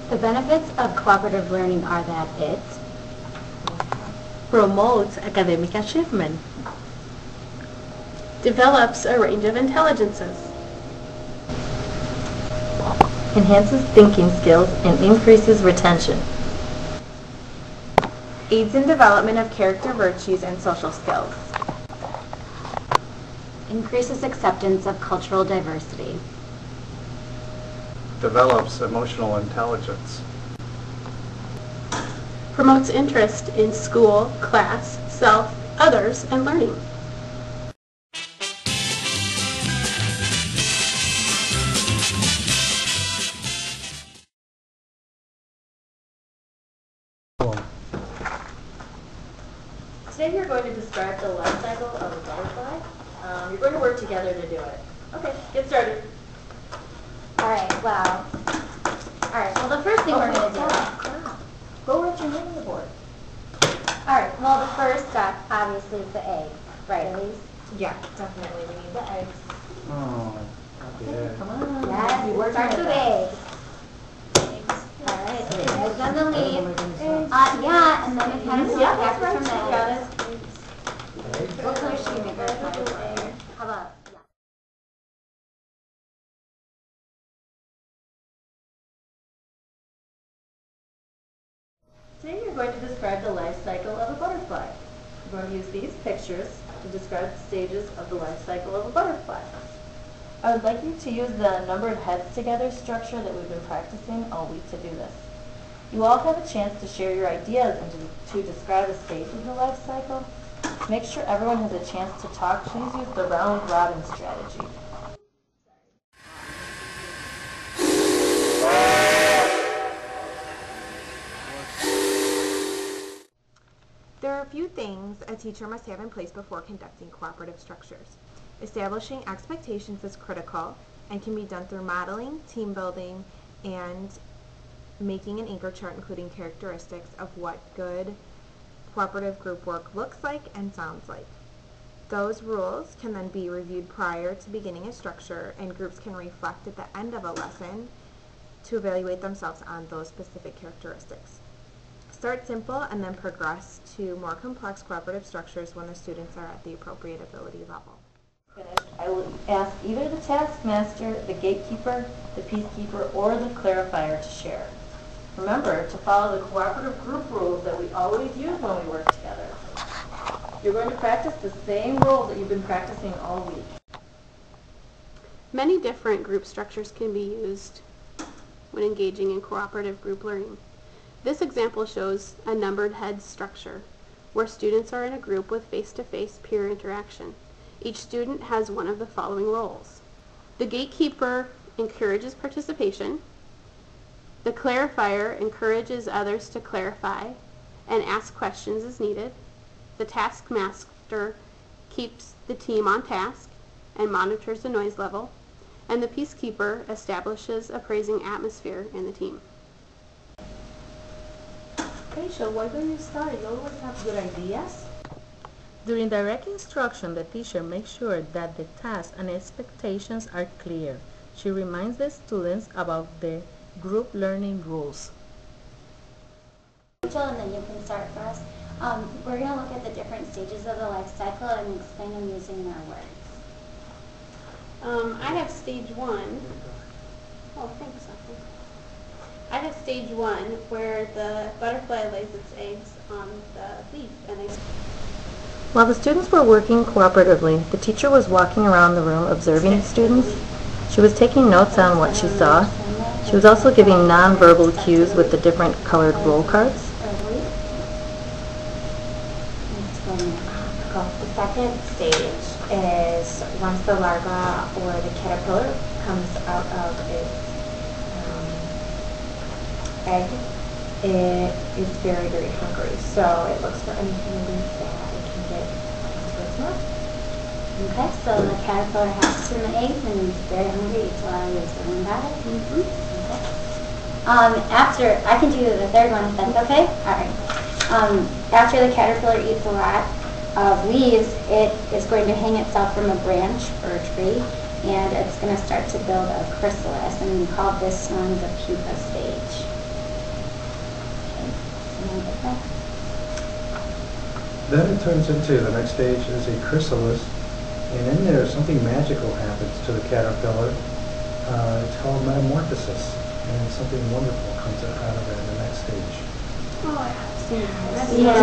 The benefits of cooperative learning are that it promotes academic achievement, develops a range of intelligences, enhances thinking skills, and increases retention, aids in development of character virtues and social skills, increases acceptance of cultural diversity, develops emotional intelligence, promotes interest in school, class, self, others, and learning. Today you're going to describe the life cycle of a butterfly. You're going to work together to do it. Okay, get started. Alright, well, the first thing we're going to do... Go write your name on the board. Alright, well, the first step, obviously, is the egg, right, Elise? Yeah, definitely. We need the eggs. Oh, okay. Come on. Yes, it starts with eggs. Alright, eggs on the leaf. Yeah, and then it kind of after from there. Got it. What color should we make our flowers? How about... Today you're going to describe the life cycle of a butterfly. You're going to use these pictures to describe the stages of the life cycle of a butterfly. I would like you to use the numbered heads together structure that we've been practicing all week to do this. You all have a chance to share your ideas and to describe the stage of the life cycle. To make sure everyone has a chance to talk, please use the round robin strategy. There are a few things a teacher must have in place before conducting cooperative structures. Establishing expectations is critical and can be done through modeling, team building, and making an anchor chart including characteristics of what good cooperative group work looks like and sounds like. Those rules can then be reviewed prior to beginning a structure, and groups can reflect at the end of a lesson to evaluate themselves on those specific characteristics. Start simple and then progress to more complex cooperative structures when the students are at the appropriate ability level. Finished, I will ask either the taskmaster, the gatekeeper, the peacekeeper, or the clarifier to share. Remember to follow the cooperative group rules that we always use when we work together. You're going to practice the same rules that you've been practicing all week. Many different group structures can be used when engaging in cooperative group learning. This example shows a numbered heads structure, where students are in a group with face-to-face peer interaction. Each student has one of the following roles. The gatekeeper encourages participation. The clarifier encourages others to clarify and ask questions as needed. The taskmaster keeps the team on task and monitors the noise level. And the peacekeeper establishes a praising atmosphere in the team. Rachel, why don't you start? You always have good ideas. During direct instruction, the teacher makes sure that the tasks and expectations are clear. She reminds the students about the group learning rules. Rachel, and then you can start for us. We're going to look at the different stages of the life cycle and explain them using our words. I have stage 1. Oh, thanks, Sophie. I have stage 1 where the butterfly lays its eggs on the leaf and they... While the students were working cooperatively, the teacher was walking around the room observing the students. She was taking notes on what she saw. She was also giving non-verbal cues with the different colored roll cards. The second stage is once the larva or the caterpillar comes out of its egg, it is very, very hungry. So it looks for anything loose that it can get into its mouth. Okay, so the caterpillar hatches from the eggs and is very hungry, eats a lot of leaves. Everyone got it? Okay. After, I can do the third one if that's okay? Alright. After the caterpillar eats a lot of leaves, it is going to hang itself from a branch or a tree, and it's going to start to build a chrysalis, and we call this one the pupa stage. something different. Then it turns into, the next stage is a chrysalis, and in there something magical happens to the caterpillar. It's called metamorphosis, and something wonderful comes out of it in the next stage. Oh, I have seen that. Yeah.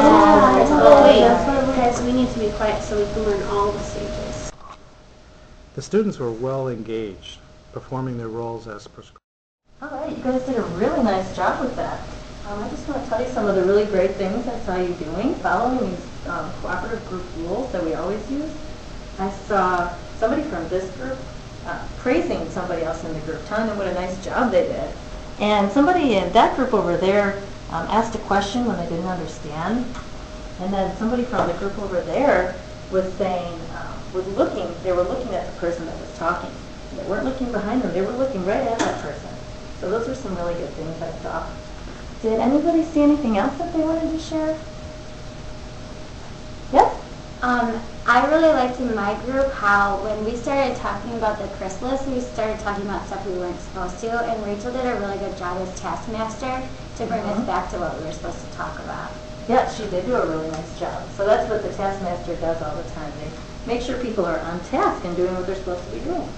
Oh, wait, guys, we need to be quiet so we can learn all the stages. The students were well engaged, performing their roles as prescribed. All right, you guys did a really nice job with that. I just want to tell you some of the really great things I saw you doing, following these cooperative group rules that we always use. I saw somebody from this group praising somebody else in the group, telling them what a nice job they did. And somebody in that group over there asked a question when they didn't understand. And then somebody from the group over there was saying, they were looking at the person that was talking. They weren't looking behind them, they were looking right at that person. So those are some really good things I saw. Did anybody see anything else that they wanted to share? Yes? I really liked in my group how when we started talking about the chrysalis, we started talking about stuff we weren't supposed to, and Rachel did a really good job as taskmaster to bring us back to what we were supposed to talk about. Yeah, she did do a really nice job. So that's what the taskmaster does all the time. They make sure people are on task and doing what they're supposed to be doing.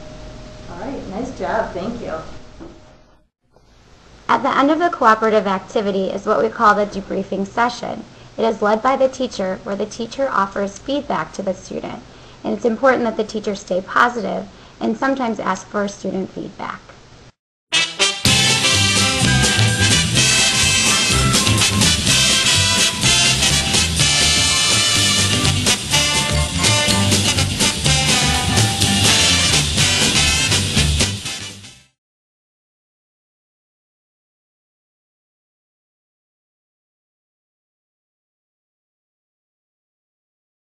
All right, nice job. Thank you. At the end of the cooperative activity is what we call the debriefing session. It is led by the teacher, where the teacher offers feedback to the student. And it's important that the teacher stay positive and sometimes ask for student feedback.